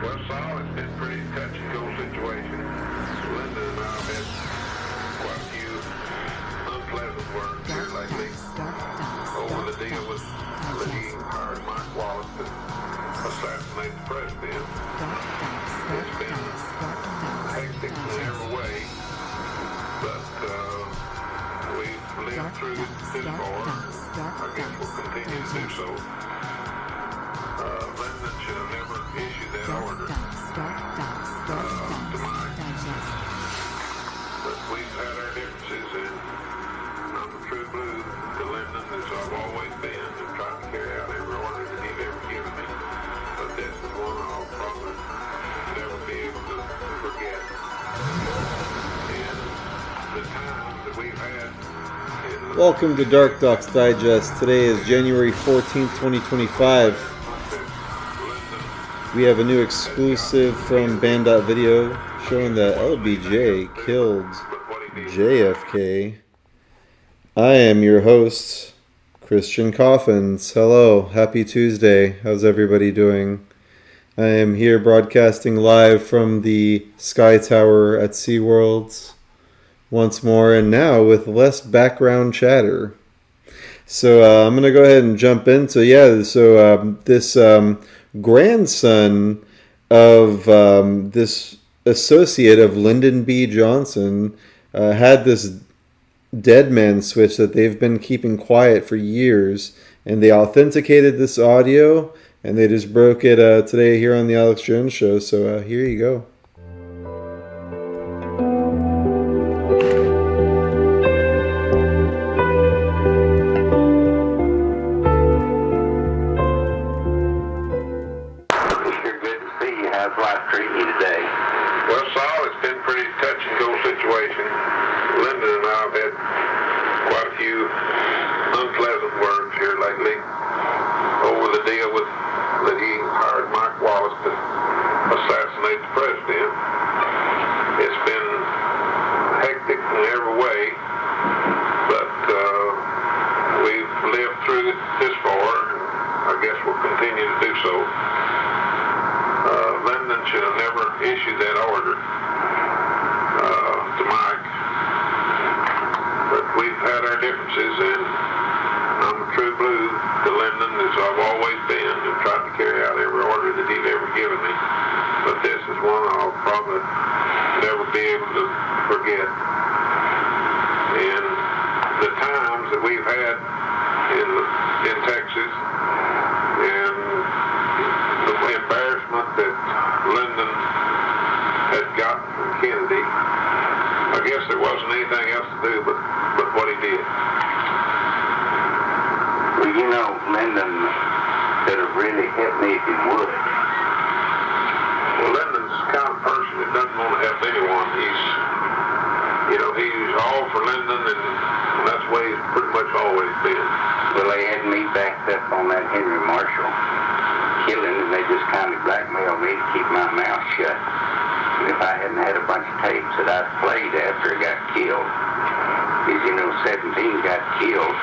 Well, Saul, it's been a pretty touch and go situation. Linda and I have had quite a few unpleasant words here lately over the deal with Lee hired Mike Wallace to assassinate the president. It's been hectic in every way, but we've lived through this far. I guess we'll continue to do so. Lyndon should have never issued that order to Mike. But we've had our differences, and I'm a true blue to Lyndon, as I've always been, and tried to carry out every order that he'd ever given me. But this is one I'll probably never be able to forget. And the times that we've had. Welcome to DarkDox Digest. Today is January 14th, 2025. We have a new exclusive from Band.video showing that LBJ killed JFK. I am your host, Christian Coffins. Hello, happy Tuesday. How's everybody doing? I am here broadcasting live from the Sky Tower at SeaWorld once more, and now with less background chatter. So I'm going to go ahead and jump in. This grandson of this associate of Lyndon B. Johnson had this dead man switch that they've been keeping quiet for years, and they authenticated this audio, and they just broke it today here on the Alex Jones Show. So here you go. Assassinate the president. It's been hectic in every way, but we've lived through it this far, and I guess we'll continue to do so. Lyndon should have never issued that order to Mike, but we've had our differences, and I'm a true blue to Lyndon, as I've always been, and tried to carry out every order that he'd ever given me. But this is one I'll probably never be able to forget. And the times that we've had in Texas, and the embarrassment that Lyndon had gotten from Kennedy, I guess there wasn't anything else to do but what he did. Well, you know, Lyndon could have really helped me if he would. Well, Lyndon's the kind of person that doesn't want to help anyone. He's all for Lyndon, and that's the way he's pretty much always been. Well, they had me backed up on that Henry Marshall killing, and they just kind of blackmailed me to keep my mouth shut. And if I hadn't had a bunch of tapes that I played after he got killed, because, 17 got killed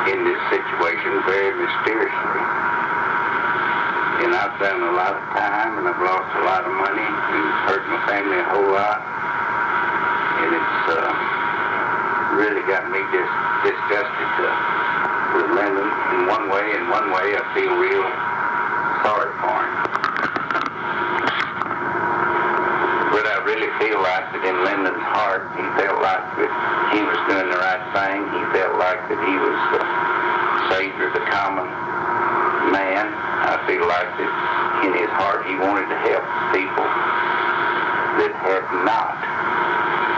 in this situation very mysteriously. And I've done a lot of time, and I've lost a lot of money, and hurt my family a whole lot. And it's really got me disgusted with Lyndon in one way. In one way, I feel real sorry for him. But I really feel like that in Lyndon's heart, he felt like that he was doing the right thing. He felt like that he was the savior of the common man. I feel like that in his heart he wanted to help people that had not.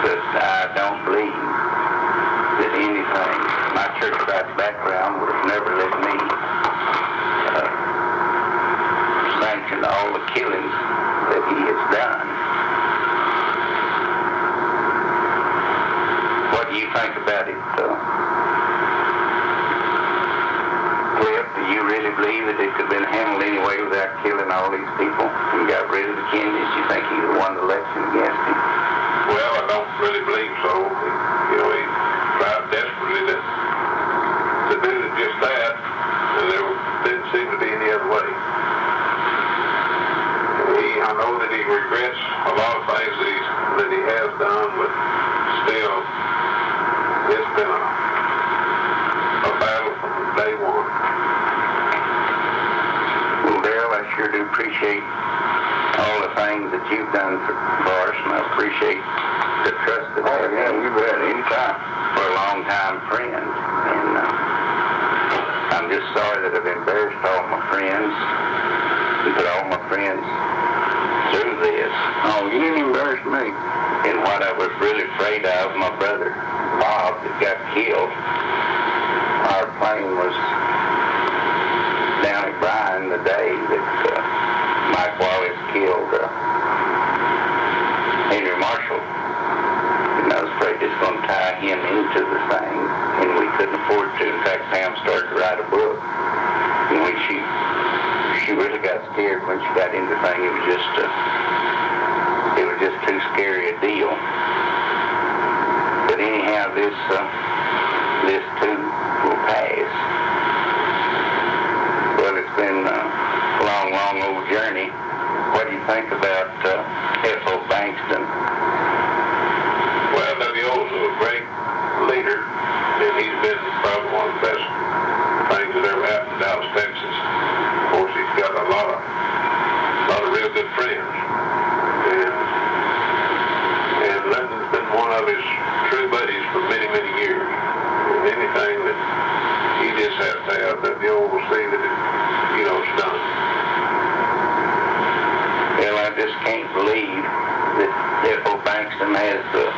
But I don't believe that anything, my church-wide background would have never let me sanction all the killings that he has done. What do you think about it, Cliff? Do you really believe that it could have been handled anyway without killing all these people and got rid of the Kennedys? You think he would have won the election against him? Well, I don't really believe so. He tried desperately to do just that, and there didn't seem to be any other way. I know that he regrets a lot of things that he has done, but still, it's been a battle from day one. Well, Dale, I sure do appreciate all the things that you've done for us, and I appreciate the trust that you've had anytime for a long-time friend. And I'm just sorry that I've embarrassed all my friends and put all my friends through this. Oh, you didn't embarrass me. And what I was really afraid of, my brother Bob that got killed, our plane was down at Bryan the day that Mike Wallace killed Henry Marshall. And I was afraid it's going to tie him into the thing, and we couldn't afford to. In fact, Pam started to write a book, and when she really got scared when she got into the thing. It was just too scary a deal. But anyhow, this too will pass. Well, it's been a long old journey. What do you think about F.O. Bankston? Well, W.O.'s a great leader, and he's been probably one of the best things that ever happened in Dallas, Texas. Of course, he's got a lot of real good friends, and Lyndon's been one of his true buddies for many years. And anything that he just has to have, W.O. will see that it's done. Well, I just can't believe that F.O. Bankston has the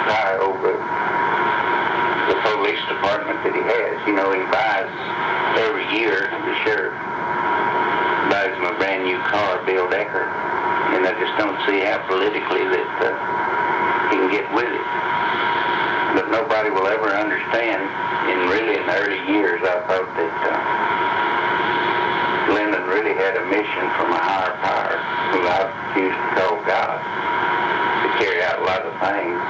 power over the police department that he has. He buys every year, the sheriff buys him a brand new car, Bill Decker, and I just don't see how politically that he can get with it. But nobody will ever understand, and really in the early years I thought that Lyndon really had a mission from a higher power, who I choose to call God, to carry out a lot of things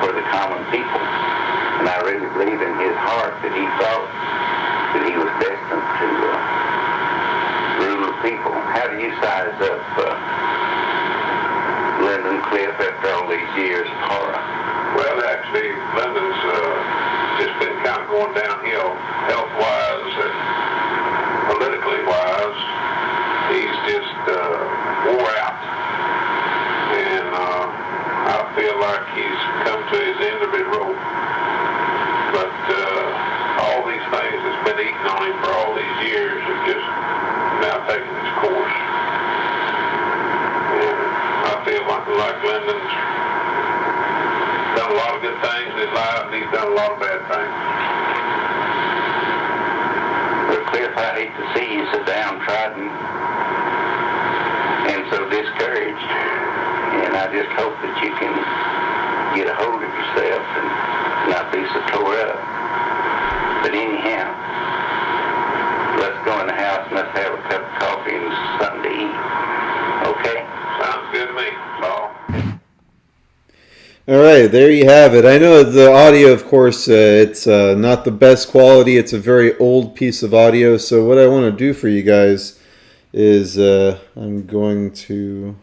for the common people. And I really believe in his heart that he thought that he was destined to rule the people. How do you size up Lyndon Cliff after all these years of horror? Well, actually, Lyndon's just been kind of going downhill health-wise and politically wise. He's just wore out, and I feel like he's come to his end of his rope. But all these things that's been eating on him for all these years have just now taken its course. And I feel like Lyndon's done a lot of good things in his life, and he's done a lot of bad things. Well, Cliff, I hate to see you so downtrodden and so discouraged, and I just hope that you can get a hold of yourself and not be so tore up. But anyhow, let's go in the house and let's have a cup of coffee and something to eat. Okay? Sounds good to me, Paul. All right, there you have it. I know the audio, of course, it's not the best quality. It's a very old piece of audio. So what I want to do for you guys is I'm going to...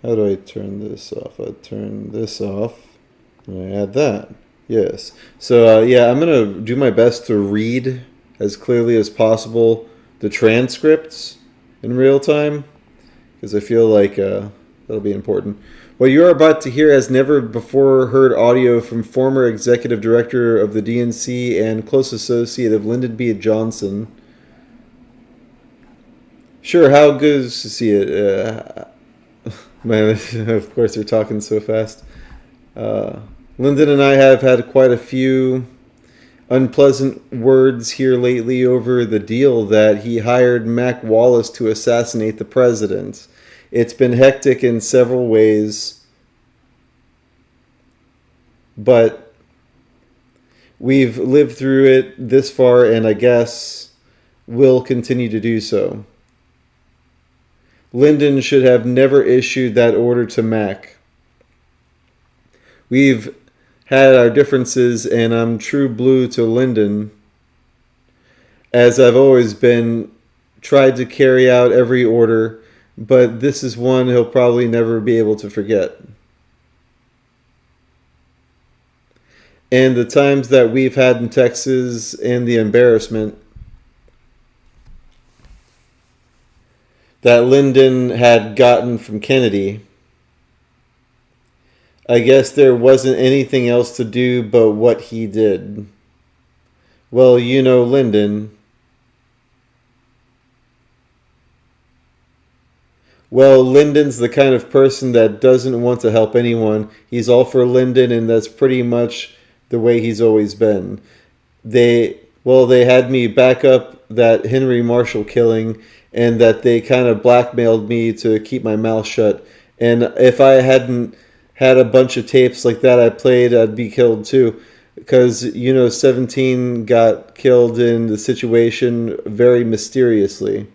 How do I turn this off? I turn this off and I add that. Yes. So yeah, I'm going to do my best to read as clearly as possible the transcripts in real time, because I feel like that'll be important. What you are about to hear has never before heard audio from former executive director of the DNC and close associate of Lyndon B. Johnson. Sure, how good is to see it? Man, of course, they're talking so fast. Lyndon and I have had quite a few unpleasant words here lately over the deal that he hired Mac Wallace to assassinate the president. It's been hectic in several ways, but we've lived through it this far, and I guess will continue to do so. Lyndon should have never issued that order to Mac. We've had our differences, and I'm true blue to Lyndon, as I've always been, tried to carry out every order but this is one he'll probably never be able to forget. And the times that we've had in Texas and the embarrassment that Lyndon had gotten from Kennedy, I guess there wasn't anything else to do but what he did. Well, you know Lyndon. Well, Lyndon's the kind of person that doesn't want to help anyone. He's all for Lyndon, and that's pretty much the way he's always been. They had me back up that Henry Marshall killing, and that they kind of blackmailed me to keep my mouth shut. And if I hadn't had a bunch of tapes like that I played, I'd be killed too. Because, 17 got killed in the situation very mysteriously.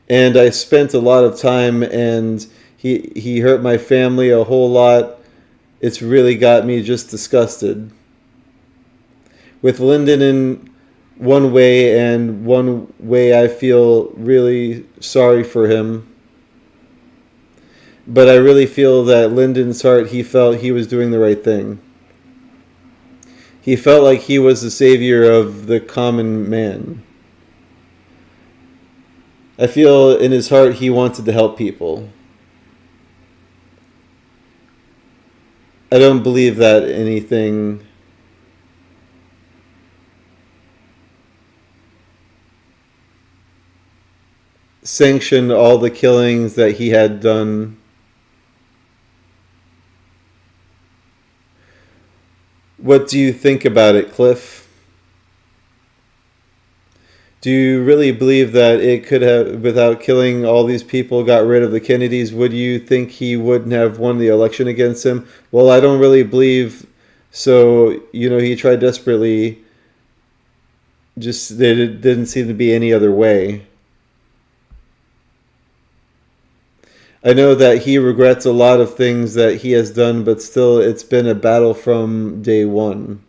And I spent a lot of time, and he hurt my family a whole lot. It's really got me just disgusted. With Lyndon in one way, and one way I feel really sorry for him. But I really feel that Lyndon's heart, he felt he was doing the right thing. He felt like he was the savior of the common man. I feel in his heart he wanted to help people. I don't believe that anything sanctioned all the killings that he had done. What do you think about it, Cliff? Do you really believe that it could have, without killing all these people, got rid of the Kennedys? Would you think he wouldn't have won the election against him? Well, I don't really believe so. He tried desperately. Just there didn't seem to be any other way. I know that he regrets a lot of things that he has done, but still it's been a battle from day one.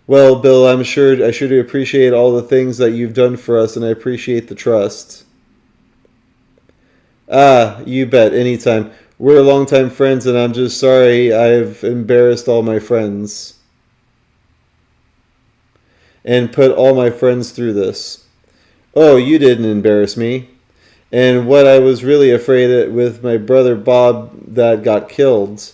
Well, Bill, I sure appreciate all the things that you've done for us, and I appreciate the trust. Ah, you bet, anytime. We're longtime friends, and I'm just sorry I've embarrassed all my friends. And put all my friends through this. Oh, you didn't embarrass me. And what I was really afraid of with my brother Bob that got killed.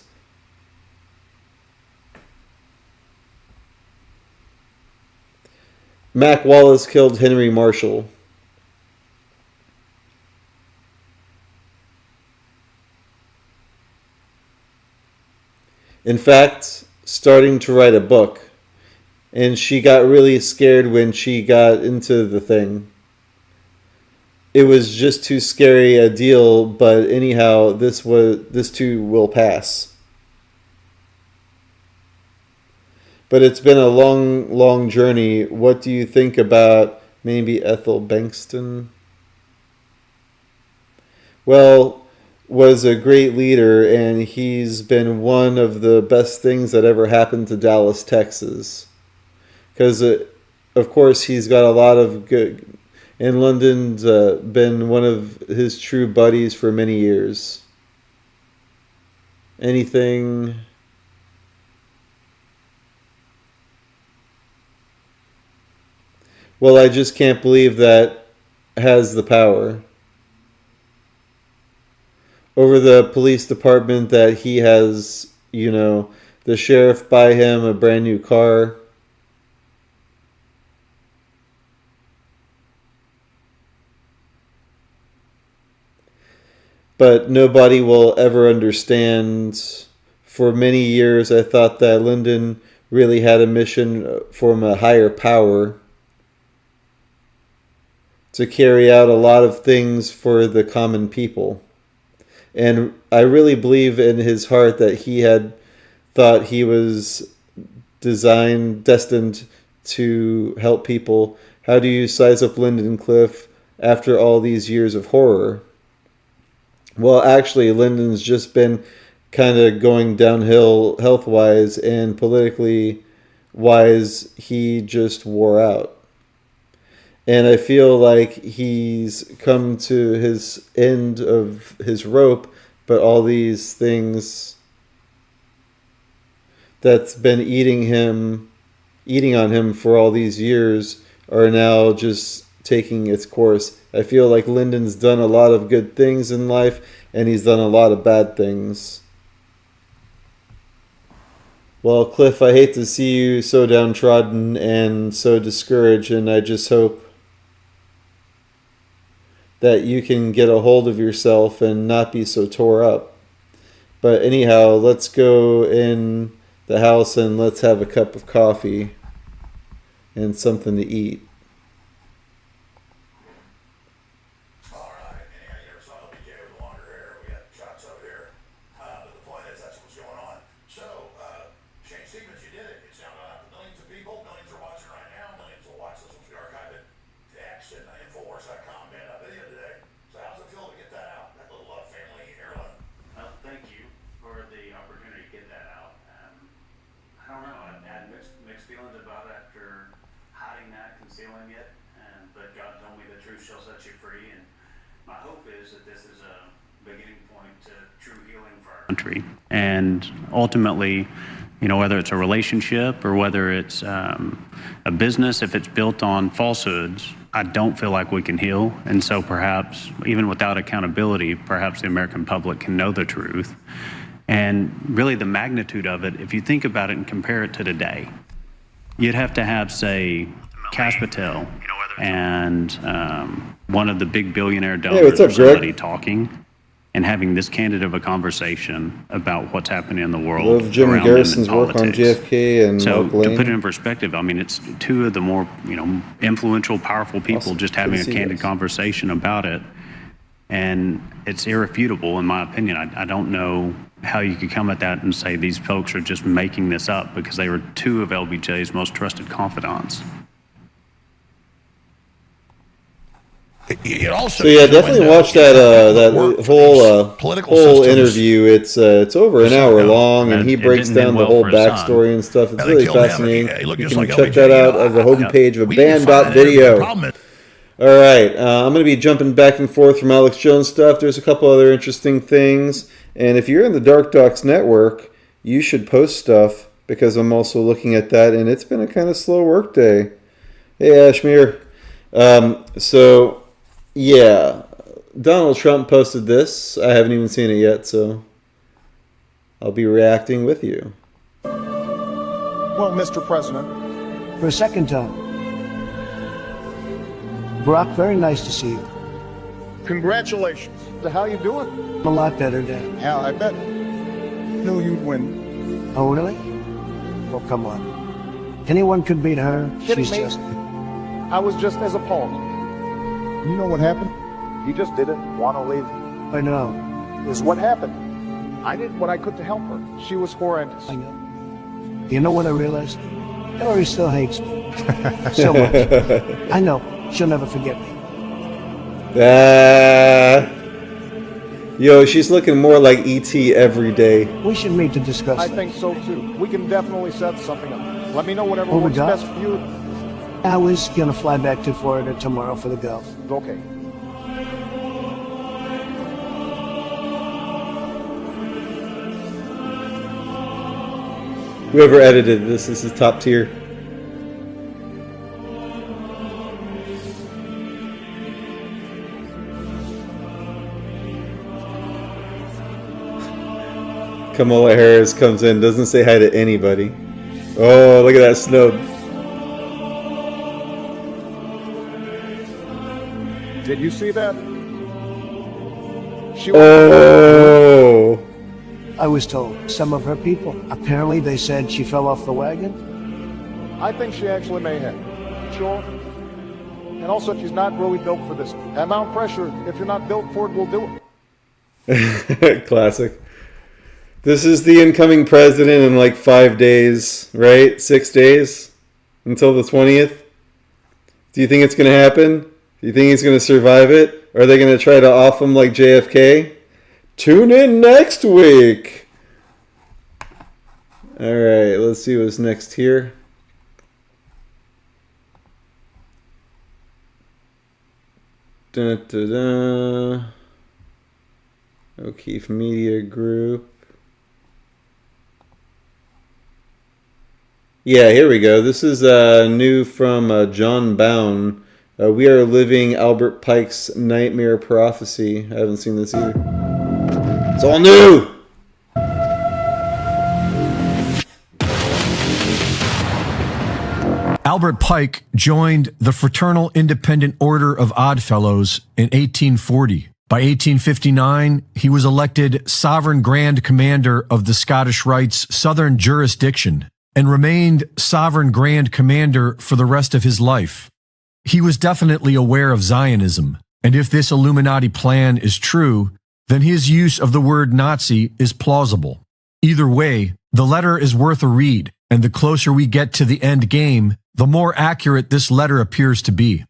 Mac Wallace killed Henry Marshall. In fact, starting to write a book. And she got really scared when she got into the thing. It was just too scary a deal, but anyhow, this too will pass. But it's been a long, long journey. What do you think about maybe Ethel Bankston? Well, was a great leader, and he's been one of the best things that ever happened to Dallas, Texas. Because, of course, he's got a lot of good... And London's been one of his true buddies for many years. Anything... Well, I just can't believe that has the power over the police department, that he has, the sheriff buy him a brand new car. But nobody will ever understand. For many years, I thought that Lyndon really had a mission from a higher power to carry out a lot of things for the common people. And I really believe in his heart that he had thought he was destined to help people. How do you size up Lyndon, Cliff, after all these years of horror? Well, actually, Lyndon's just been kind of going downhill health-wise and politically why is he just wore out? And I feel like he's come to his end of his rope, but all these things that's been eating on him for all these years are now just taking its course. I feel like Lyndon's done a lot of good things in life, and he's done a lot of bad things. Well, Cliff, I hate to see you so downtrodden and so discouraged, and I just hope that you can get a hold of yourself and not be so tore up. But anyhow, let's go in the house and let's have a cup of coffee and something to eat. All right, anyhow, you ever saw LBJ with the longer hair? We had shots over here. But the point is, that's what's going on. So, Shane Stevens, you did it. It sounded out to millions of people. Millions are watching right now. Millions will watch this once we archive it to X and Infowars.com video today. So how's it feel to get that out? That little family heirloom. Well, thank you for the opportunity to get that out. I don't know, I had mixed feelings about it after hiding that, concealing it, but God told me the truth shall set you free, and my hope is that this is a beginning point to true healing for our country. And ultimately, you know, whether it's a relationship or whether it's a business, if it's built on falsehoods, I don't feel like we can heal. And so perhaps, even without accountability, perhaps the American public can know the truth. And really the magnitude of it, if you think about it and compare it to today, you'd have to have, say, Cash Patel and one of the big billionaire donors, hey, what's up, or somebody Greg? talking and having this candid of a conversation about what's happening in the world. Love Jim around Garrison's them in work on politics. JFK and So Mark Lane. to put it in perspective, I mean, it's two of the more, you know, influential, powerful people Awesome. just Good having to a see you candid guys. conversation about it. And it's irrefutable, in my opinion. I don't know how you could come at that and say these folks are just making this up, because they were two of LBJ's most trusted confidants. It also So yeah, definitely watch that whole interview. It's over an hour long, and he It breaks didn't end down the well whole for his son. backstory and stuff. It's And they really killed him, and fascinating. he looked You just can like check LBJ, that out you know, at the homepage of we need to find that interview. The band.video. problem is- All right, I'm going to be jumping back and forth from Alex Jones stuff. There's a couple other interesting things, and if you're in the DarkDox network, you should post stuff, because I'm also looking at that, and it's been a kind of slow work day. Hey, Ashmere. So, yeah, Donald Trump posted this. I haven't even seen it yet, so I'll be reacting with you. Well, Mr. President, For a second time. Brock, very nice to see you. congratulations. How you doing? I'm a lot better, Dan. Yeah, I bet. Knew you'd win. Oh, really? Oh, come on. Anyone could beat her. Kidding She's me? just... I was just as appalled. You know what happened? You just didn't want to leave. I know. Is what happened. I did what I could to help her. She was horrendous. I know. You know what I realized? Hillary still hates me. So much. I know. She'll never forget me. Yo, she's looking more like E.T. every day. We should meet to discuss I that. think so too. We can definitely set something up. Let me know whatever Oh, we works got best it. for you. I was going to fly back to Florida tomorrow for the golf. Okay. Whoever edited this is top tier. Kamala Harris comes in, doesn't say hi to anybody. Oh, look at that snub. Did you see that? She Oh. I was told some of her people. Apparently they said she fell off the wagon. I think she actually may have. Sure. And also, she's not really built for this. Amount of pressure, if you're not built for it, will do it. Classic. This is the incoming president in like 5 days, right? 6 days until the 20th. Do you think it's going to happen? Do you think he's going to survive it? Or are they going to try to off him like JFK? Tune in next week. All right, let's see what's next here. O'Keefe Media Group. Yeah, here we go. This is new from John Bown. We Are Living Albert Pike's Nightmare Prophecy. I haven't seen this either. It's all new! Albert Pike joined the Fraternal Independent Order of Oddfellows in 1840. By 1859, he was elected Sovereign Grand Commander of the Scottish Rite's Southern Jurisdiction and remained Sovereign Grand Commander for the rest of his life. He was definitely aware of Zionism, and if this Illuminati plan is true, then his use of the word Nazi is plausible. Either way, the letter is worth a read, and the closer we get to the end game, the more accurate this letter appears to be.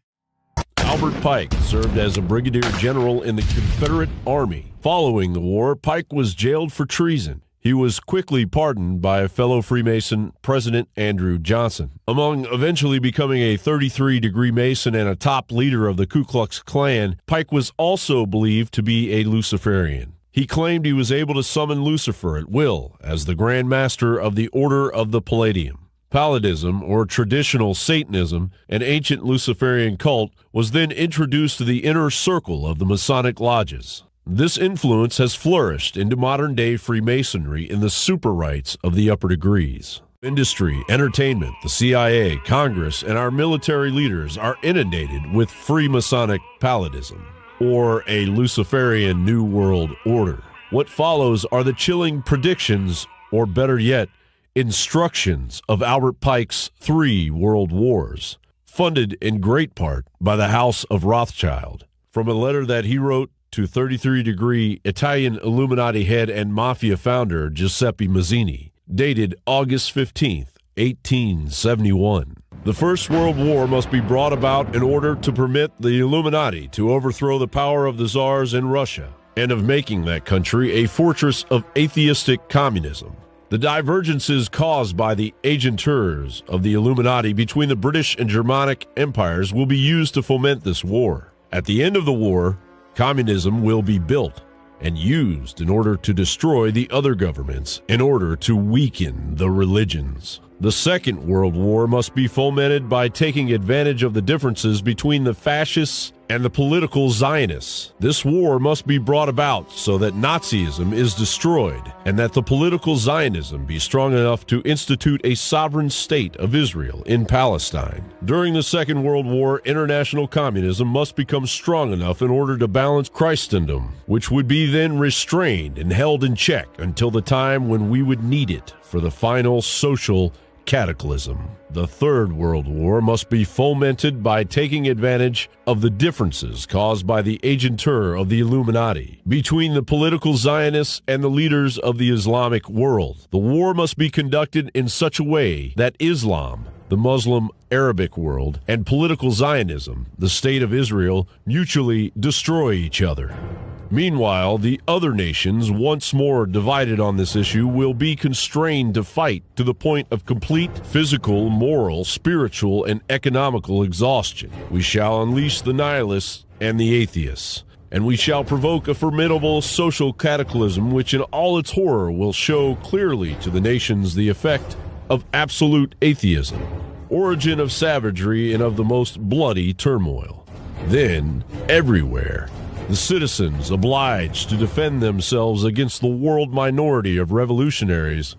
Albert Pike served as a brigadier general in the Confederate Army. Following the war, Pike was jailed for treason. He was quickly pardoned by a fellow Freemason, President Andrew Johnson. Among eventually becoming a 33-degree Mason and a top leader of the Ku Klux Klan, Pike was also believed to be a Luciferian. He claimed he was able to summon Lucifer at will as the Grand Master of the Order of the Palladium. Palladism, or traditional Satanism, an ancient Luciferian cult, was then introduced to the inner circle of the Masonic lodges. This influence has flourished into modern-day Freemasonry in the super rites of the upper degrees. Industry, entertainment, the CIA, Congress, and our military leaders are inundated with Freemasonic Palladism, or a Luciferian New World Order. What follows are the chilling predictions, or better yet, instructions of Albert Pike's 3 world wars, funded in great part by the House of Rothschild. From a letter that he wrote to 33-degree Italian Illuminati head and mafia founder Giuseppe Mazzini, dated August 15, 1871. The First World War must be brought about in order to permit the Illuminati to overthrow the power of the czars in Russia and of making that country a fortress of atheistic communism. The divergences caused by the agentures of the Illuminati between the British and Germanic empires will be used to foment this war. At the end of the war, communism will be built and used in order to destroy the other governments, in order to weaken the religions. The Second World War must be fomented by taking advantage of the differences between the fascists and the political Zionists. This war must be brought about so that Nazism is destroyed and that the political Zionism be strong enough to institute a sovereign state of Israel in Palestine. During the Second World War, international communism must become strong enough in order to balance Christendom, which would be then restrained and held in check until the time when we would need it for the final social cataclysm. The Third World War must be fomented by taking advantage of the differences caused by the agentur of the Illuminati between the political Zionists and the leaders of the Islamic world. The war must be conducted in such a way that Islam, the Muslim Arabic world, and political Zionism, the State of Israel, mutually destroy each other. Meanwhile, the other nations, once more divided on this issue, will be constrained to fight to the point of complete physical, moral, spiritual, and economical exhaustion. We shall unleash the nihilists and the atheists, and we shall provoke a formidable social cataclysm which in all its horror will show clearly to the nations the effect of absolute atheism, origin of savagery and of the most bloody turmoil. Then, everywhere, the citizens obliged to defend themselves against the world minority of revolutionaries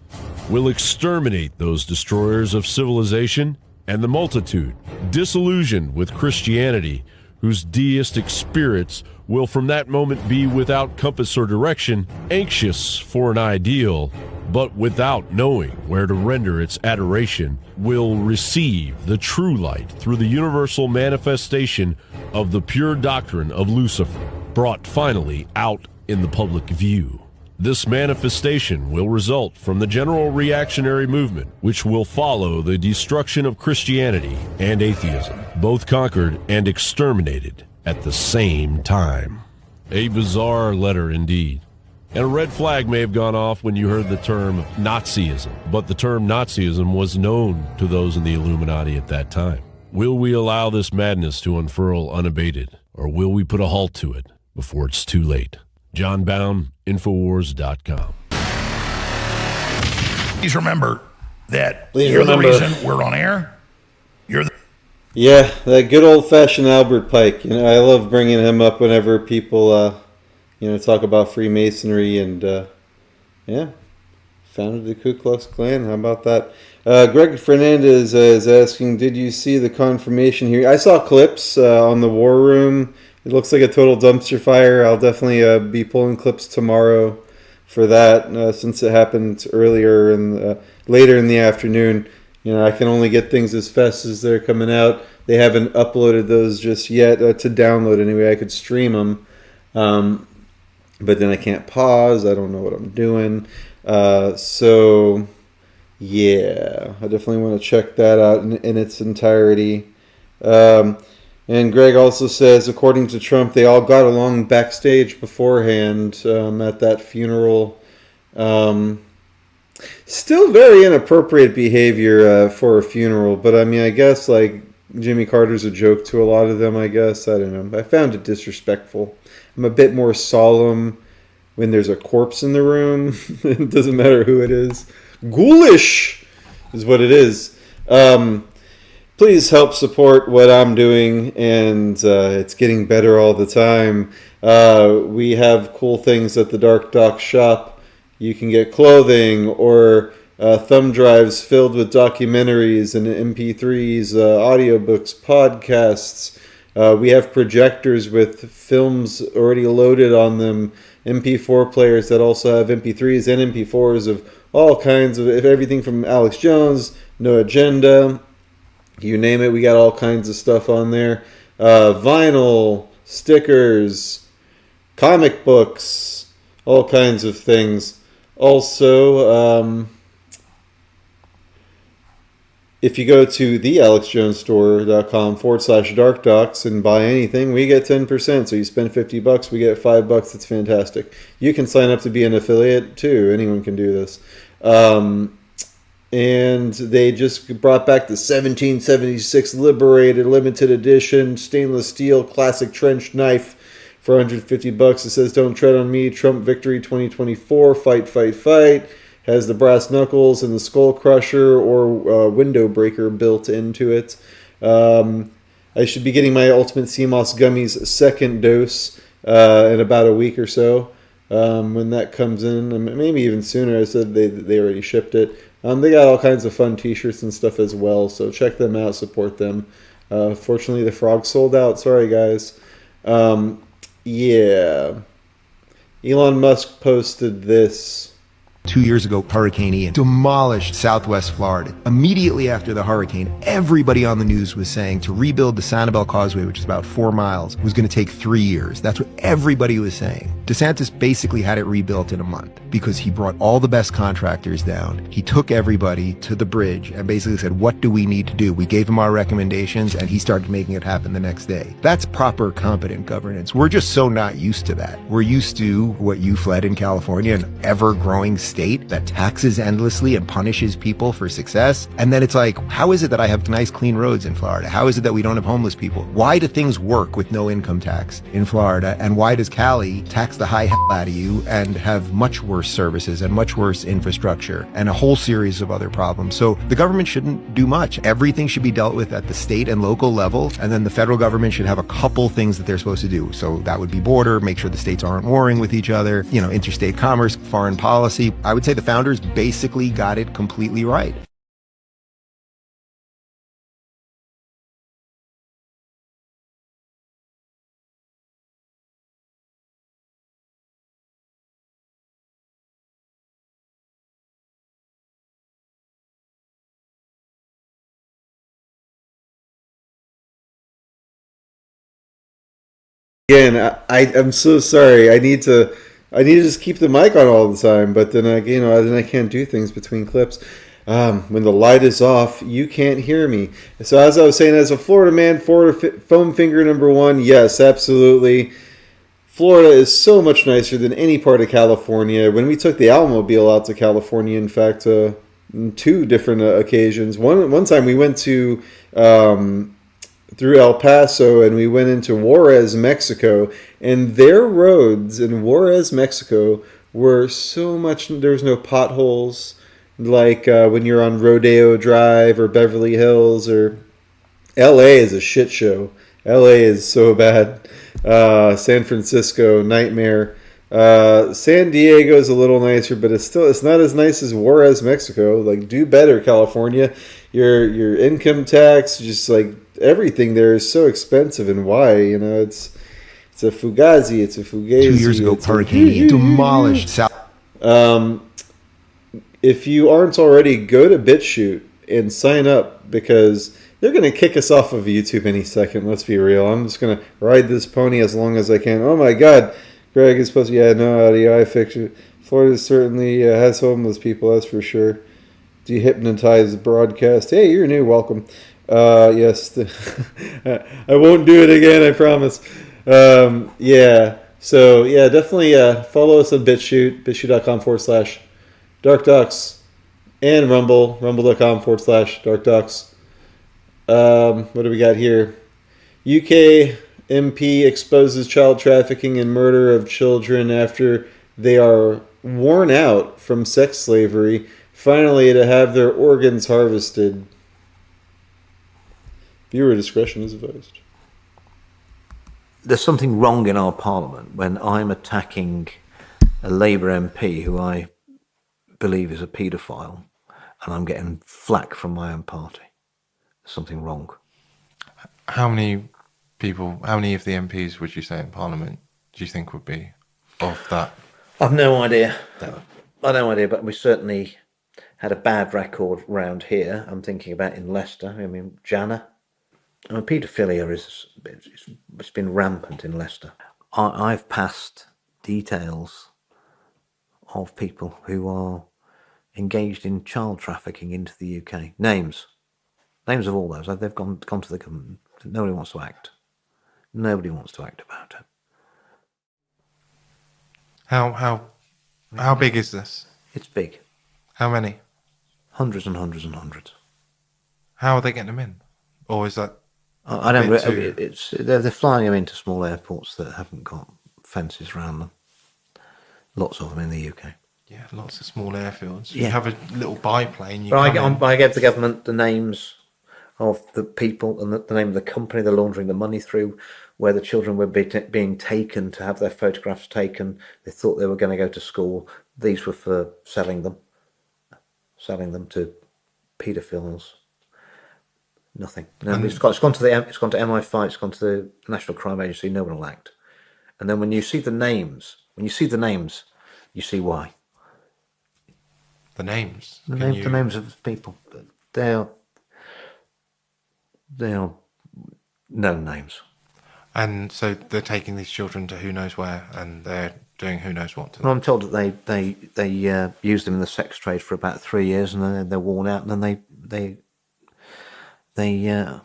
will exterminate those destroyers of civilization, and the multitude, disillusioned with Christianity, whose deistic spirits will from that moment be without compass or direction, anxious for an ideal, but without knowing where to render its adoration, will receive the true light through the universal manifestation of the pure doctrine of Lucifer, brought finally out in the public view. This manifestation will result from the general reactionary movement, which will follow the destruction of Christianity and atheism, both conquered and exterminated at the same time. A bizarre letter indeed. And a red flag may have gone off when you heard the term Nazism, but the term Nazism was known to those in the Illuminati at that time. Will we allow this madness to unfurl unabated? or will we put a halt to it before it's too late? John Bound, Infowars.com. Please remember that Please you're remember. the reason we're on air. You're the Yeah, that good old-fashioned Albert Pike. I love bringing him up whenever people, talk about Freemasonry and, founded the Ku Klux Klan. How about that? Greg Fernandez is asking, did you see the confirmation here? I saw clips on the War Room. It looks like a total dumpster fire. I'll definitely be pulling clips tomorrow for that, since it happened later in the afternoon. I can only get things as fast as they're coming out. They haven't uploaded those just yet to download anyway. I could stream them, but then I can't pause. I don't know what I'm doing. So, yeah, I definitely want to check that out in its entirety. And Greg also says, according to Trump, they all got along backstage beforehand at that funeral. Still very inappropriate behavior for a funeral, but I guess like Jimmy Carter's a joke to a lot of them, I guess. I don't know. I found it disrespectful. I'm a bit more solemn when there's a corpse in the room. It doesn't matter who it is. Ghoulish is what it is. Please help support what I'm doing, and it's getting better all the time. We have cool things at the DarkDox shop. You can get clothing or thumb drives filled with documentaries and MP3s, audiobooks, podcasts. We have projectors with films already loaded on them, MP4 players that also have MP3s and MP4s of all kinds of everything from Alex Jones, No Agenda, you name it. We got all kinds of stuff on there. Vinyl, stickers, comic books, all kinds of things. Also, if you go to thealexjonesstore.com/darkdocs and buy anything, we get 10%. So you spend $50, we get $5. It's fantastic. You can sign up to be an affiliate too. Anyone can do this. And they just brought back the 1776 Liberated Limited Edition stainless steel classic trench knife for $150. It says, "Don't tread on me, Trump victory 2024, fight, fight, fight." Has the brass knuckles and the skull crusher or window breaker built into it. I should be getting my Ultimate CMOS Gummies second dose in about a week or so. When that comes in, maybe even sooner. I said they already shipped it. They got all kinds of fun t-shirts and stuff as well, so check them out, support them. Fortunately, the frog sold out. Sorry, guys. Yeah. Elon Musk posted this. 2 years ago, Hurricane Ian demolished Southwest Florida. Immediately after the hurricane, everybody on the news was saying to rebuild the Sanibel Causeway, which is about 4 miles, was going to take 3 years. That's what everybody was saying. DeSantis basically had it rebuilt in a month because he brought all the best contractors down. He took everybody to the bridge and basically said, what do we need to do? We gave him our recommendations and he started making it happen the next day. That's proper, competent governance. We're just so not used to that. We're used to what you fled in California, an ever-growing state that taxes endlessly and punishes people for success. And then it's like, how is it that I have nice, clean roads in Florida? How is it that we don't have homeless people? Why do things work with no income tax in Florida? And why does Cali tax the high hell out of you and have much worse services and much worse infrastructure and a whole series of other problems? So the government shouldn't do much. Everything should be dealt with at the state and local level. And then the federal government should have a couple things that they're supposed to do. So that would be border, make sure the states aren't warring with each other, interstate commerce, foreign policy. I would say the founders basically got it completely right. Again, I'm so sorry. I need to just keep the mic on all the time, but then then I can't do things between clips. When the light is off, you can't hear me. So as I was saying, as a Florida man, Florida foam finger number one, yes, absolutely. Florida is so much nicer than any part of California. When we took the Almobile out to California, in fact, 2 different occasions. One time we went to through El Paso, and we went into Juarez, Mexico, and their roads in Juarez, Mexico were so much, there was no potholes like when you're on Rodeo Drive or Beverly Hills, or LA is a shit show. LA is so bad. San Francisco, nightmare. San Diego is a little nicer, but it's not as nice as Juarez, Mexico. Like, do better, California. Your income tax, just like everything there is so expensive. And why? You know, it's a fugazi. It's a fugazi. 2 years ago, Hurricane Ian demolished South. If you aren't already, go to BitChute and sign up, because they're going to kick us off of YouTube any second. Let's be real. I'm just going to ride this pony as long as I can. Oh my God, Greg is supposed to. Yeah, no audio. I fixed it. Florida certainly has homeless people. That's for sure. Dehypnotize broadcast. Hey, you're new. Welcome. Yes, I won't do it again. I promise. Yeah. So yeah, definitely follow us on BitChute. BitChute.com/DarkDox, and Rumble. Rumble.com/DarkDox. What do we got here? UK MP exposes child trafficking and murder of children after they are worn out from sex slavery, finally to have their organs harvested. Viewer discretion is advised. There's something wrong in our parliament when I'm attacking a Labour MP who I believe is a paedophile, and I'm getting flack from my own party. There's something wrong. How many of the MPs would you say in Parliament do you think would be of that? I've no idea. I've no idea, but we certainly had a bad record round here. I'm thinking about in Leicester. I mean, Jana. I mean, paedophilia it's been rampant in Leicester. I've passed details of people who are engaged in child trafficking into the UK. Names of all those. They've gone to the government. Nobody wants to act. Nobody wants to act about it. How big is this? It's big. How many? Hundreds and hundreds and hundreds. How are they getting them in? Or is that? I don't. They're flying them into small airports that haven't got fences around them. Lots of them in the UK. Yeah, lots of small airfields. Yeah. You have a little biplane. I gave the government the names of the people and the name of the company they're laundering the money through, where the children were being taken to have their photographs taken. They thought they were going to go to school. These were for selling them to paedophiles. Nothing. No, it's gone to MI5. It's gone to the National Crime Agency. No one will act. And then when you see the names, you see why. The names. The names of people. They are known names. And so they're taking these children to who knows where, and they're doing who knows what to them. Well, I'm told that they use them in the sex trade for about 3 years, and then they're worn out, and then they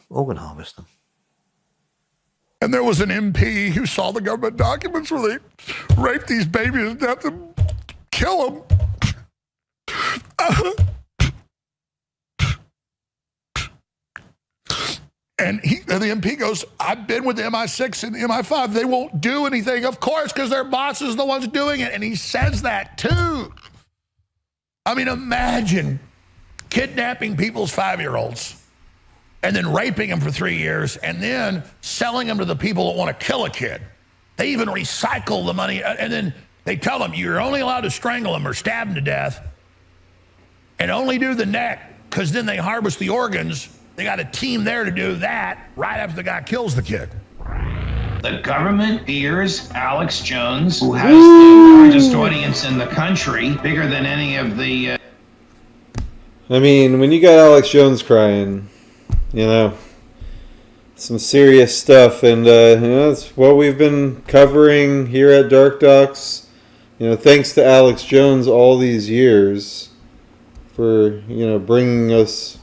organ harvest them. And there was an MP who saw the government documents where they raped these babies to death and kill them. And the MP goes, I've been with the MI6 and the MI5. They won't do anything, of course, because their boss is the ones doing it. And he says that too. I mean, imagine kidnapping people's 5-year-olds and then raping them for 3 years and then selling them to the people that want to kill a kid. They even recycle the money, and then they tell them you're only allowed to strangle them or stab them to death and only do the neck, because then they harvest the organs. They got a team there to do that right after the guy kills the kid. The government fears Alex Jones, who has the largest audience in the country, bigger than any of the... I mean, when you got Alex Jones crying, you know, some serious stuff, and that's what we've been covering here at DarkDox. You know, thanks to Alex Jones all these years for, bringing us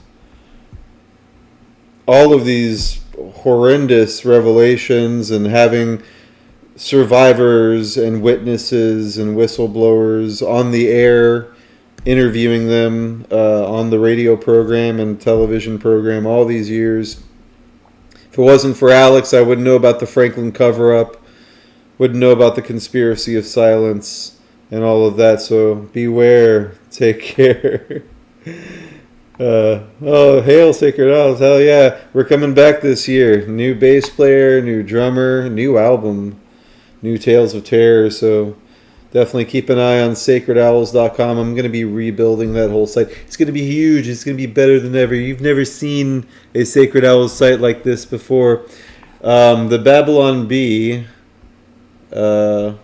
all of these horrendous revelations and having survivors and witnesses and whistleblowers on the air, interviewing them on the radio program and television program all these years. If it wasn't for Alex, I wouldn't know about the Franklin cover-up, wouldn't know about the conspiracy of silence and all of that. So beware. Take care. Hail Sacred Owls. Hell yeah. We're coming back this year. New bass player, new drummer, new album, new Tales of Terror. So definitely keep an eye on sacredowls.com. I'm going to be rebuilding that whole site. It's going to be huge. It's going to be better than ever. You've never seen a Sacred Owls site like this before. The Babylon Bee, there's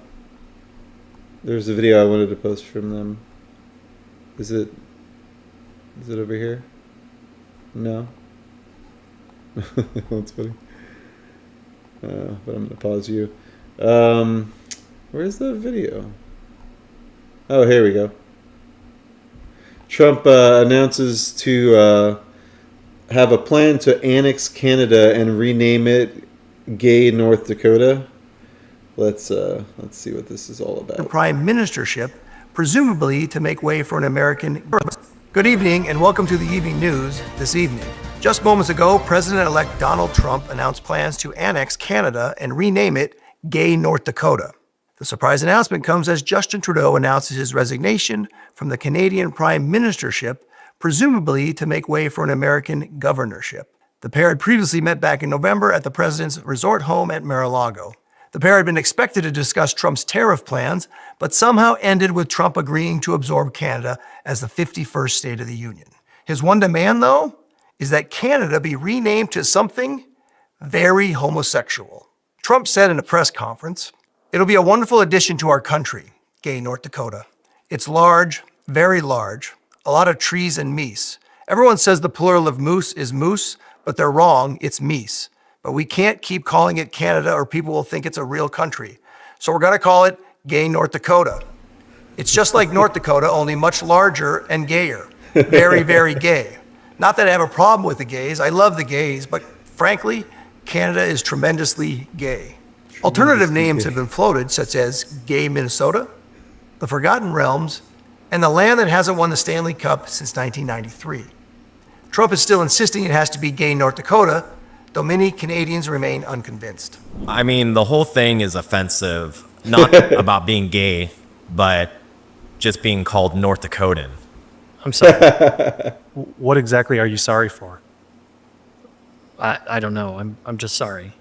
a video I wanted to post from them. Is it over here? No? That's funny. But I'm going to pause you. Where's the video? Oh, here we go. Trump announces to have a plan to annex Canada and rename it Gay North Dakota. Let's see what this is all about. The prime ministership, presumably to make way for an American. Good evening and welcome to the evening news this evening. Just moments ago, President-elect Donald Trump announced plans to annex Canada and rename it Gay North Dakota. The surprise announcement comes as Justin Trudeau announces his resignation from the Canadian prime ministership, presumably to make way for an American governorship. The pair had previously met back in November at the president's resort home at Mar-a-Lago. The pair had been expected to discuss Trump's tariff plans, but somehow ended with Trump agreeing to absorb Canada as the 51st state of the Union. His one demand, though, is that Canada be renamed to something very homosexual. Trump said in a press conference, "It'll be a wonderful addition to our country, Gay North Dakota. It's large, very large, a lot of trees and meese. Everyone says the plural of moose is moose, but they're wrong, it's meese. But we can't keep calling it Canada or people will think it's a real country. So we're going to call it Gay North Dakota. It's just like North Dakota, only much larger and gayer. Very, very gay. Not that I have a problem with the gays. I love the gays, but frankly, Canada is tremendously gay." Alternative names have been floated, such as Gay Minnesota, the Forgotten Realms, and the land that hasn't won the Stanley Cup since 1993. Trump is still insisting it has to be Gay North Dakota, though many Canadians remain unconvinced. I mean, the whole thing is offensive, not about being gay, but just being called North Dakotan. I'm sorry. What exactly are you sorry for? I don't know. I'm just sorry.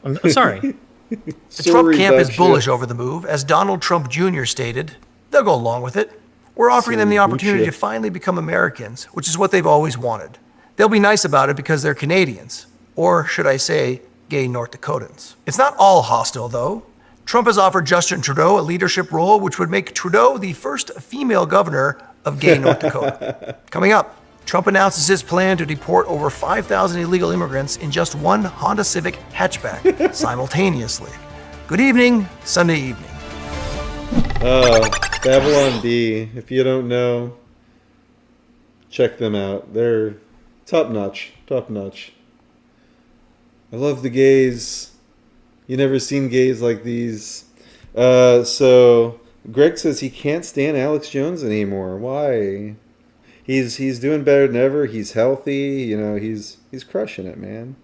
I'm sorry. The Trump camp is bullish over the move. As Donald Trump Jr. stated, they'll go along with it. We're offering them the opportunity to finally become Americans, which is what they've always wanted. They'll be nice about it because they're Canadians. Or should I say, Gay North Dakotans. It's not all hostile, though. Trump has offered Justin Trudeau a leadership role, which would make Trudeau the first female governor of Gay North Dakota. Coming up, Trump announces his plan to deport over 5,000 illegal immigrants in just one Honda Civic hatchback simultaneously. Good evening, Sunday evening. Babylon Bee, if you don't know, check them out. They're top notch. I love the gays. You never seen gays like these. So Greg says he can't stand Alex Jones anymore. Why? He's doing better than ever. He's healthy. You know, he's crushing it, man.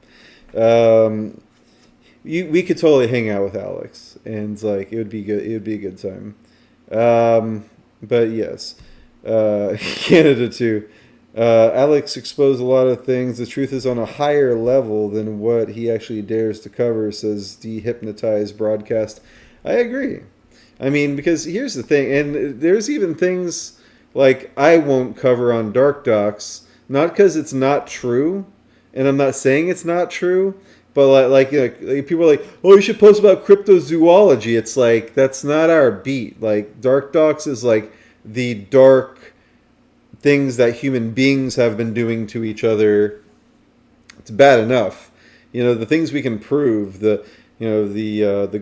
We could totally hang out with Alex, and like it would be good. It would be a good time. But yes, Canada too. Alex exposed a lot of things. The truth is on a higher level than what he actually dares to cover, says Dehypnotized Broadcast. I agree. I mean, because here's the thing, and there's even things like I won't cover on DarkDox, not because it's not true, and I'm not saying it's not true, but like people are like, oh, you should post about cryptozoology. It's like, that's not our beat. Like, DarkDox is like the dark things that human beings have been doing to each other. It's bad enough. You know, the things we can prove, the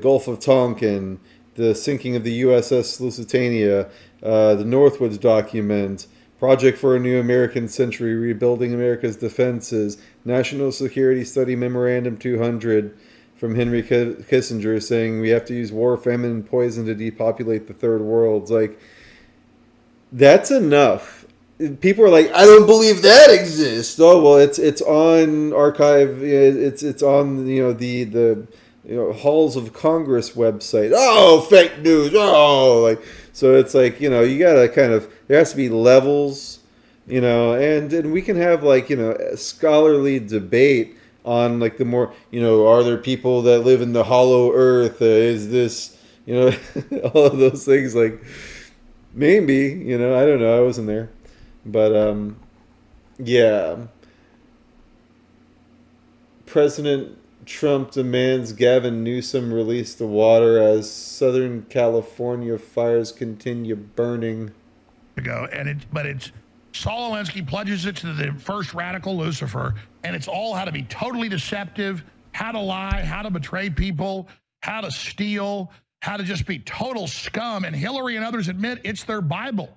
Gulf of Tonkin, the sinking of the USS Lusitania, the Northwoods document, Project for a New American Century, Rebuilding America's Defenses, National Security Study Memorandum 200 from Henry Kissinger saying we have to use war, famine, and poison to depopulate the third world. It's like, that's enough people are like, I don't believe that exists. Oh well, it's on archive. It's on the halls of Congress website. Oh, fake news. Oh, like so it's like you gotta kind of there has to be levels, and we can have like scholarly debate on like the more are there people that live in the hollow earth? Is this all of those things like maybe I don't know, I wasn't there. But, yeah. President Trump demands Gavin Newsom release the water as Southern California fires continue burning. But it's Saul Alinsky pledges it to the first radical Lucifer, and it's all how to be totally deceptive, how to lie, how to betray people, how to steal, how to just be total scum. And Hillary and others admit it's their Bible.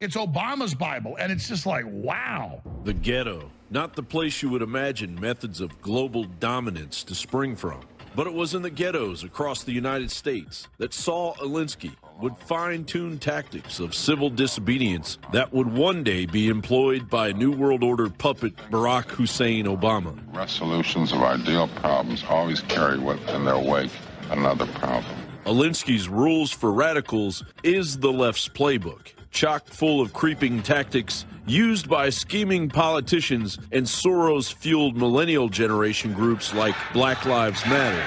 It's Obama's Bible, and it's just like, wow. The ghetto, not the place you would imagine methods of global dominance to spring from. But it was in the ghettos across the United States that Saul Alinsky would fine-tune tactics of civil disobedience that would one day be employed by New World Order puppet Barack Hussein Obama. Resolutions of ideal problems always carry in their wake another problem. Alinsky's rules for radicals is the left's playbook, chock full of creeping tactics used by scheming politicians and Soros-fueled millennial generation groups like Black Lives Matter.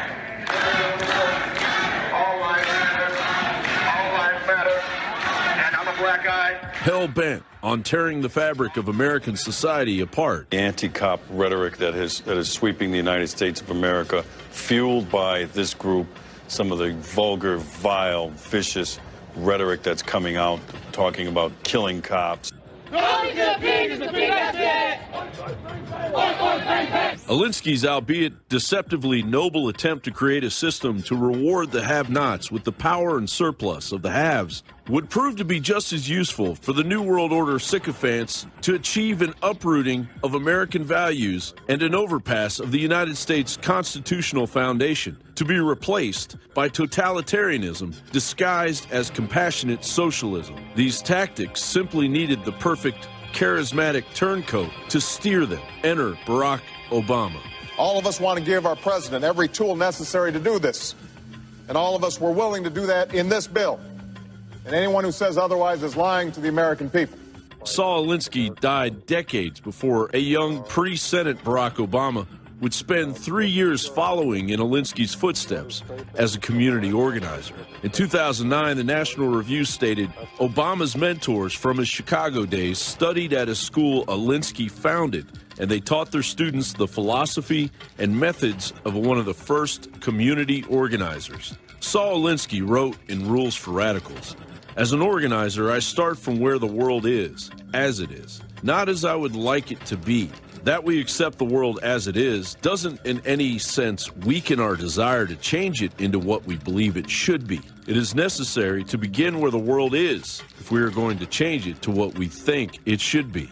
All lives matter, and I'm a black guy. Hell-bent on tearing the fabric of American society apart. The anti-cop rhetoric that is sweeping the United States of America, fueled by this group, some of the vulgar, vile, vicious rhetoric that's coming out, talking about killing cops. Alinsky's albeit deceptively noble attempt to create a system to reward the have-nots with the power and surplus of the haves would prove to be just as useful for the New World Order sycophants to achieve an uprooting of American values and an overpass of the United States constitutional foundation, to be replaced by totalitarianism disguised as compassionate socialism. These tactics simply needed the perfect charismatic turncoat to steer them. Enter Barack Obama. All of us want to give our president every tool necessary to do this. And all of us were willing to do that in this bill. And anyone who says otherwise is lying to the American people. Saul Alinsky died decades before a young pre-Senate Barack Obama would spend 3 years following in Alinsky's footsteps as a community organizer. In 2009, the National Review stated, Obama's mentors from his Chicago days studied at a school Alinsky founded, and they taught their students the philosophy and methods of one of the first community organizers. Saul Alinsky wrote in Rules for Radicals, as an organizer, I start from where the world is, as it is, not as I would like it to be. That we accept the world as it is doesn't in any sense weaken our desire to change it into what we believe it should be. It is necessary to begin where the world is if we are going to change it to what we think it should be.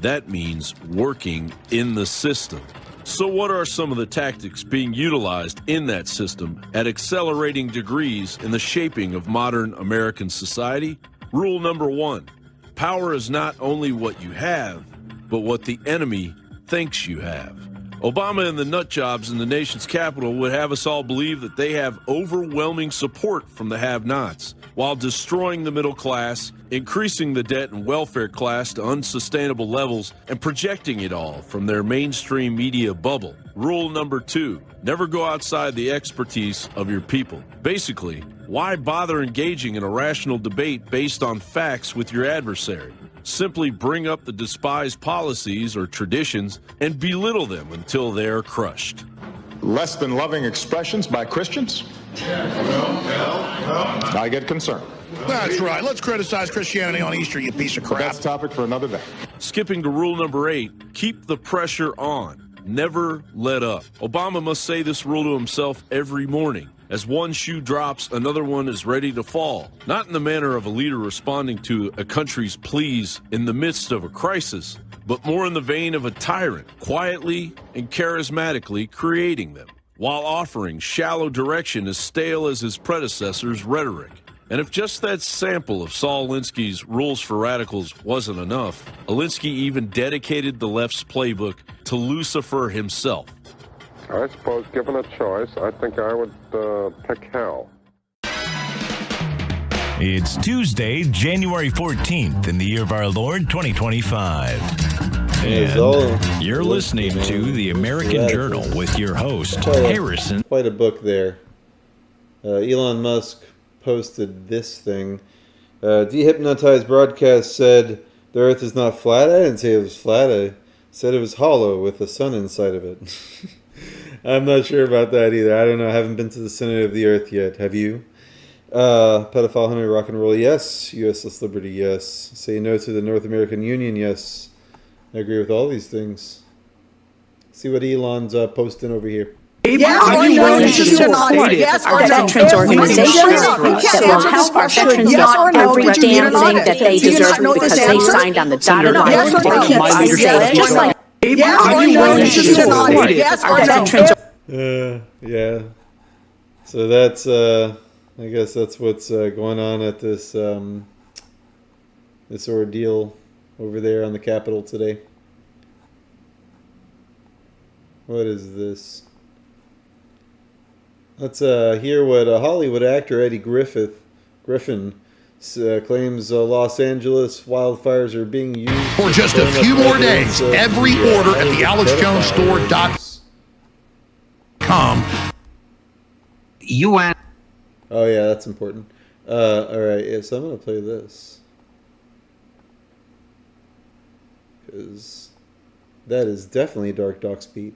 That means working in the system. So what are some of the tactics being utilized in that system at accelerating degrees in the shaping of modern American society? Rule number 1, power is not only what you have, but what the enemy thinks you have. Obama and the nut jobs in the nation's capital would have us all believe that they have overwhelming support from the have-nots, while destroying the middle class, increasing the debt and welfare class to unsustainable levels, and projecting it all from their mainstream media bubble. Rule number 2, never go outside the expertise of your people. Basically, why bother engaging in a rational debate based on facts with your adversary? Simply bring up the despised policies or traditions and belittle them until they are crushed. Less than loving expressions by Christians? I get concerned. That's right. Let's criticize Christianity on Easter, you piece of crap. That's a topic for another day. Skipping to rule number 8, keep the pressure on. Never let up. Obama must say this rule to himself every morning. As one shoe drops, another one is ready to fall. Not in the manner of a leader responding to a country's pleas in the midst of a crisis, but more in the vein of a tyrant, quietly and charismatically creating them, while offering shallow direction as stale as his predecessor's rhetoric. And if just that sample of Saul Alinsky's Rules for Radicals wasn't enough, Alinsky even dedicated the left's playbook to Lucifer himself. I suppose, given a choice, I think I would pick hell. It's Tuesday, January 14th, in the year of our Lord, 2025. And you're listening to the American Journal with your host, Harrison. Quite a book there. Elon Musk posted this thing. Dehypnotized Broadcast said the Earth is not flat. I didn't say it was flat. I said it was hollow with the sun inside of it. I'm not sure about that either. I don't know. I haven't been to the center of the Earth yet. Have you? Pedophile Henry Rock and Roll, yes. USS Liberty, yes. Say no to the North American Union, yes. I agree with all these things. See what Elon's posting over here. Yes, are you willing to support our veterans organizations that will help our veterans get every damn thing that they deserve because they signed on the dotted line to keep us safe, just like are you willing to support our veterans? Yeah. So that's, I guess that's what's going on at this this ordeal over there on the Capitol today. What is this? Let's hear what Hollywood actor Eddie Griffin claims Los Angeles wildfires are being used for just a few more days. Every order at the AlexJonesStore.com. UN. Oh yeah, that's important. All right, yeah, so I'm gonna play this because that is definitely DarkDox beat.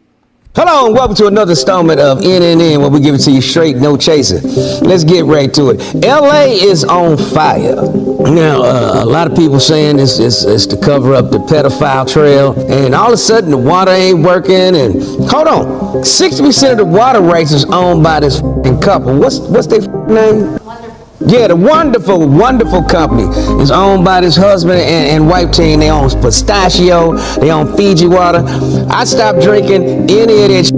Hello and welcome to another installment of NNN, where we give it to you straight, no chaser. Let's get right to it. LA is on fire. Now, a lot of people saying it's to cover up the pedophile trail, and all of a sudden the water ain't working. And hold on, 60% of the water rights is owned by this couple. What's their name? Yeah, the wonderful company is owned by this husband and wife team. They own Pistachio, they own Fiji water. I stopped drinking any of that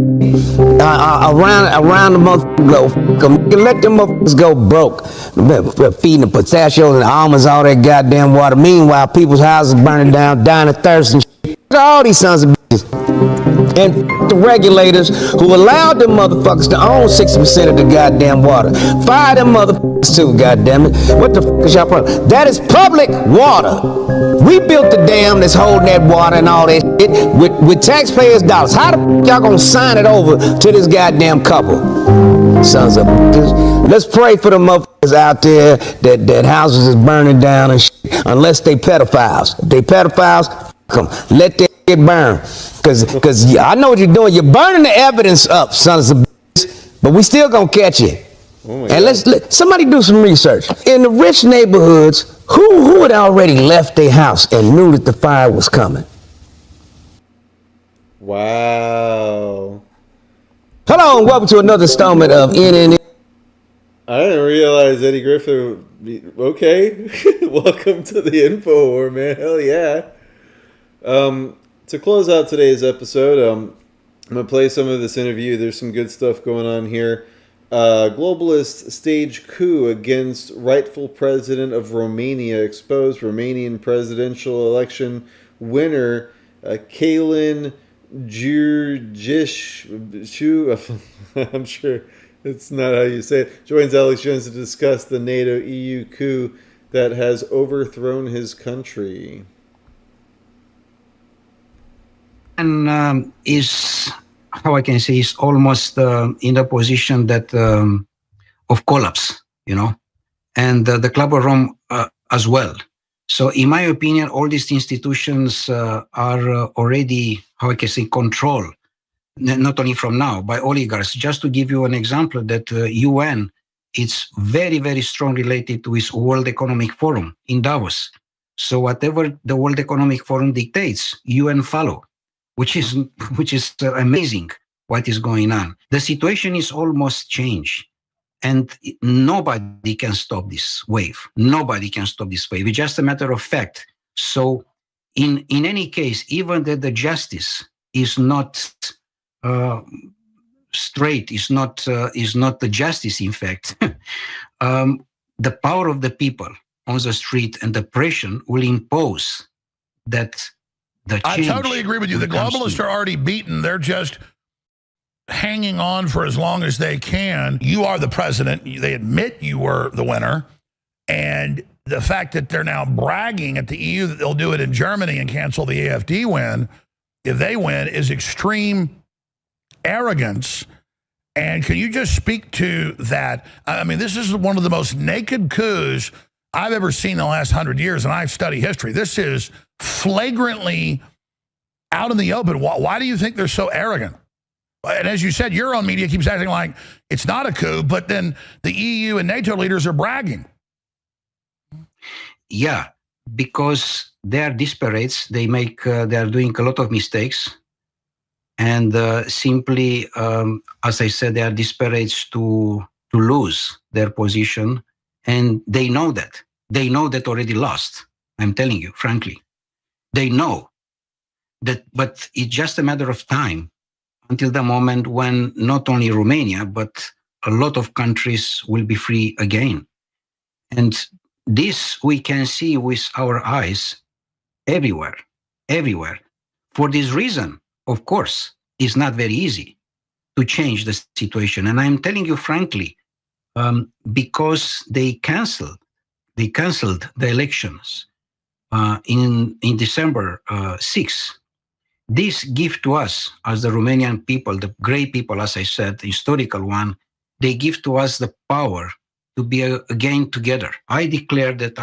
around the motherfucker go. Let them motherfuckers go broke. Feeding the pistachios and the almonds, all that goddamn water. Meanwhile, people's houses burning down, dying of thirst and shit. All these sons of bitches. And the regulators who allowed them motherfuckers to own 60% of the goddamn water. Fire them motherfuckers too, goddammit. What the fuck is y'all problem? That is public water. We built the dam that's holding that water and all that shit with taxpayers' dollars. How the fuck y'all gonna sign it over to this goddamn couple? Sons of bitches. Let's pray for the motherfuckers out there that houses is burning down and shit. Unless they pedophiles. If they pedophiles, fuck them. Let that shit burn. Cause I know what you're doing. You're burning the evidence up, sons of bitches. But we still gonna catch you. And let somebody do some research. In the rich neighborhoods, who had already left their house and knew that the fire was coming? Wow. Hello and welcome to another installment of NNN. I didn't realize Eddie Griffin. Okay. Welcome to the Infowars, man. Hell yeah. To close out today's episode, I'm going to play some of this interview. There's some good stuff going on here. Globalist stage coup against rightful president of Romania exposed. Romanian presidential election winner Kalin Jurgiscu, I'm sure it's not how you say it, joins Alex Jones to discuss the NATO-EU coup that has overthrown his country. And is, how I can say, is almost in the position that of collapse, and the Club of Rome as well. So in my opinion, all these institutions are already, how I can say, controlled, not only from now, by oligarchs. Just to give you an example, that UN, it's very, very strong related to its World Economic Forum in Davos. So whatever the World Economic Forum dictates, UN follow. Which is amazing what is going on. The situation is almost changed, and nobody can stop this wave. Nobody can stop this wave. It's just a matter of fact. So, in any case, even that the justice is not straight, is not the justice. In fact, the power of the people on the street and the pressure will impose that the change. I totally agree with you. The globalists are already beaten. They're just hanging on for as long as they can. You are the president. They admit you were the winner. And the fact that they're now bragging at the EU that they'll do it in Germany and cancel the AfD win, if they win, is extreme arrogance. And can you just speak to that? I mean, this is one of the most naked coups I've ever seen in the last 100 years, and I've studied history. This is flagrantly out in the open. Why do you think they're so arrogant? And as you said, your own media keeps acting like it's not a coup, but then the EU and NATO leaders are bragging. Yeah, because they are disparates. They are doing a lot of mistakes. And simply, as I said, they are disparates to lose their position. And they know that. They know that already lost. I'm telling you, frankly. They know that, but it's just a matter of time until the moment when not only Romania, but a lot of countries will be free again. And this we can see with our eyes everywhere, everywhere. For this reason, of course, it's not very easy to change the situation. And I'm telling you frankly, because they canceled the elections in December 6th. This give to us, as the Romanian people, the great people, as I said, the historical one, they give to us the power to be again together. I declare that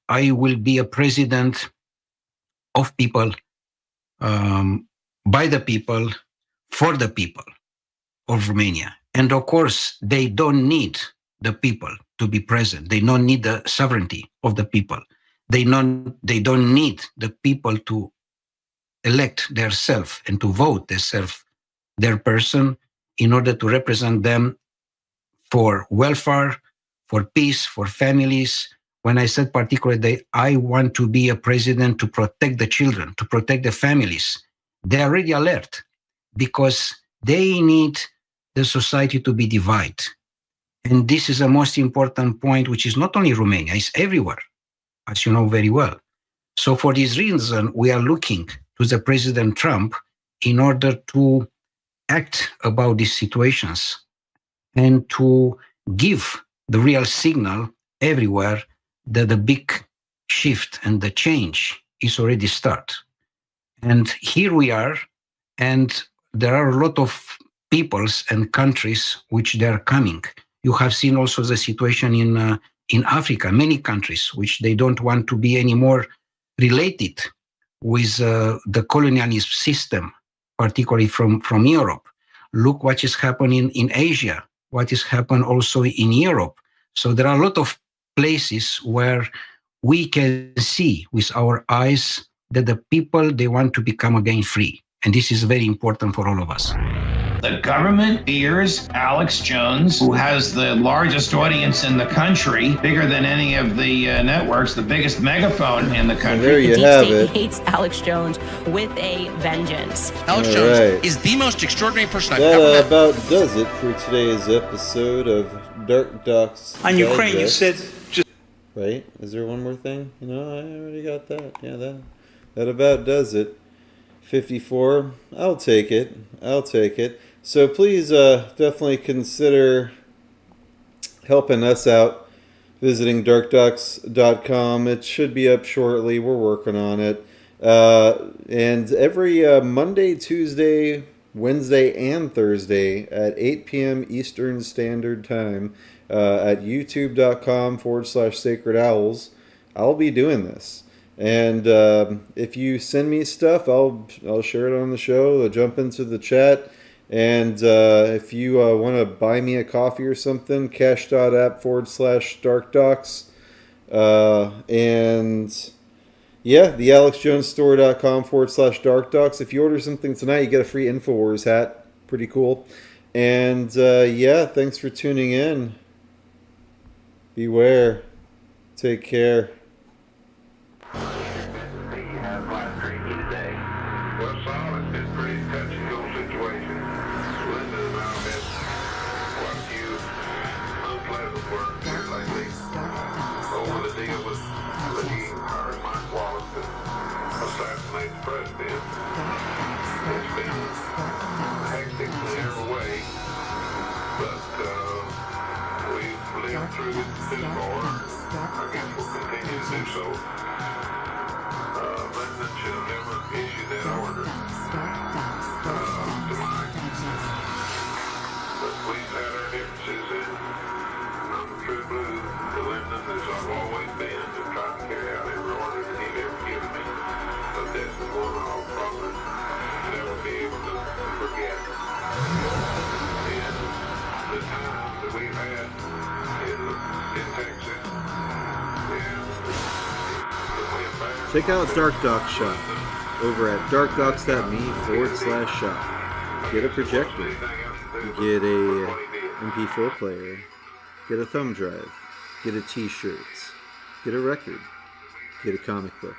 I will be a president of people, by the people, for the people of Romania. And of course, they don't need the people to be present. They don't need the sovereignty of the people. They don't need the people to elect their self and to vote their person in order to represent them for welfare, for peace, for families. When I said particularly that I want to be a president to protect the children, to protect the families, they're already alert because they need the society to be divided. And this is the most important point, which is not only Romania, it's everywhere, as you know very well. So for this reason, we are looking to the President Trump in order to act about these situations and to give the real signal everywhere that the big shift and the change is already start. And here we are, and there are a lot of peoples and countries which they are coming. You have seen also the situation in Africa, many countries which they don't want to be anymore related with the colonialist system, particularly from Europe. Look what is happening in Asia, what is happening also in Europe. So there are a lot of places where we can see with our eyes that the people, they want to become again free. And this is very important for all of us. The government fears Alex Jones, who has the largest audience in the country, bigger than any of the networks, the biggest megaphone in the country. There you the have deep it. state hates Alex Jones with a vengeance. Alex All Jones right. is the most extraordinary person I've ever That met. about does it for today's episode of DarkDox. On Ukraine, you Digest. said just Right? Is there one more thing? No, I already got that. Yeah, that about does it. 54. I'll take it. So please definitely consider helping us out, visiting DarkDox.com. It should be up shortly. We're working on it. And every Monday, Tuesday, Wednesday, and Thursday at 8 p.m. Eastern Standard Time at youtube.com/Sacred Owls, I'll be doing this. And if you send me stuff, I'll share it on the show. I'll jump into the chat. And if you want to buy me a coffee or something, cash.app/DarkDox. And yeah, the AlexJonesStore.com/DarkDox. If you order something tonight, you get a free Infowars hat. Pretty cool. And yeah, thanks for tuning in. Beware. Take care. Unpleasant work here lately. prove it this far. I guess we'll continue to do so. Lyndon should have never issued that order to Mike. But we've had our differences, and I'm a true blue to Lyndon, as I've always been, to try to carry out every order that he'd ever given me. But this is one I'll probably never be able to forget. And the times that we've had in Texas, and the win back. Check out DarkDox shop over at darkdox.me/shop. Get a projector, get a MP4 player, get a thumb drive, get a t-shirt, get a record, get a comic book.